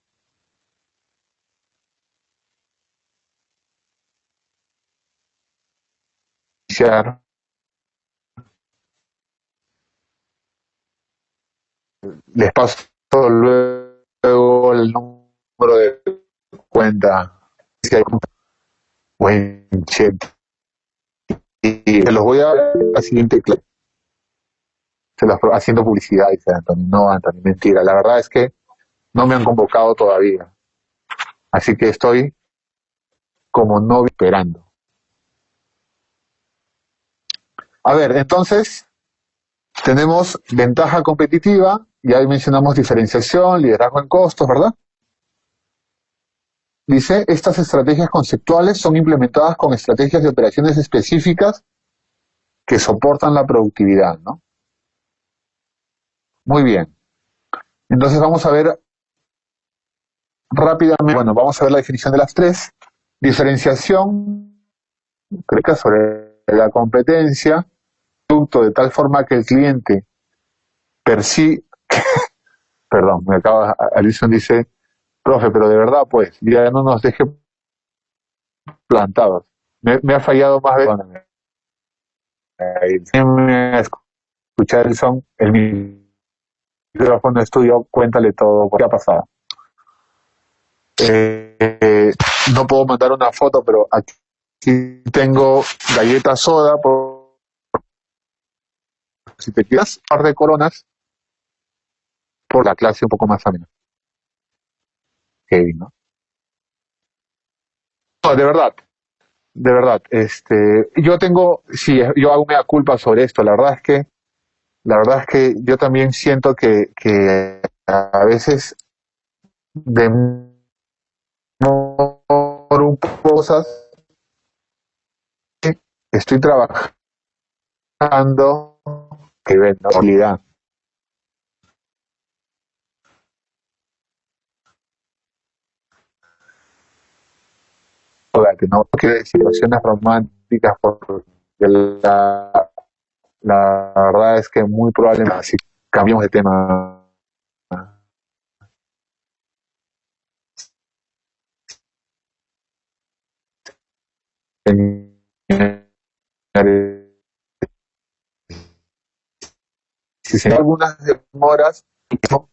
Les paso luego el número de cuenta. Buen chat. Y se los voy a dar la siguiente clase. Haciendo publicidad, dice Anthony. No, Anthony, mentira. La verdad es que no me han convocado todavía. Así que estoy como novio esperando. A ver, entonces, tenemos ventaja competitiva, ya mencionamos diferenciación, liderazgo en costos, ¿verdad? Dice, estas estrategias conceptuales son implementadas con estrategias de operaciones específicas que soportan la productividad, ¿no? Muy bien. Entonces vamos a ver rápidamente, bueno, vamos a ver la definición de las tres. Diferenciación, creo que sobre la competencia, producto de tal forma que el cliente percibe, perdón, Alison dice, profe, pero de verdad, pues, ya no nos deje plantados. Me ha fallado más veces. Escuchar el son, el micrófono estudio, cuéntale todo, ¿qué ha pasado? No puedo mandar una foto, pero aquí tengo galletas soda, si te quieras, un par de coronas, por la clase un poco más amena. Kevin, ¿no? No, de verdad, yo hago mea culpa sobre esto, la verdad es que yo también siento que a veces demoro un poco cosas, estoy trabajando que ven la realidad. Que no quiere decir situaciones románticas, porque la verdad es que muy probablemente, si cambiamos de tema, si se algunas demoras, como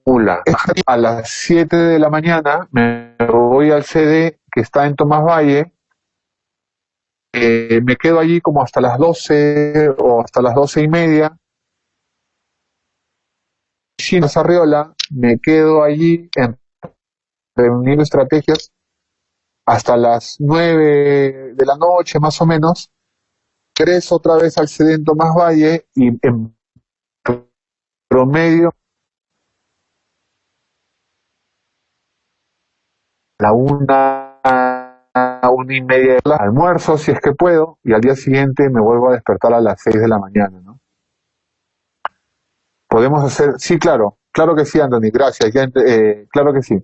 mula. A las 7 de la mañana me voy al CD que está en Tomás Valle, me quedo allí como hasta las 12 o hasta las 12:30. Sin Sarriola, me quedo allí en reunir estrategias hasta las 9 de la noche más o menos. Regreso otra vez al CD en Tomás Valle y en promedio la 1:30 de la almuerzo, si es que puedo, y al día siguiente me vuelvo a despertar a las 6 de la mañana, ¿no? Podemos hacer, sí, claro que sí, Anthony, gracias, claro que sí.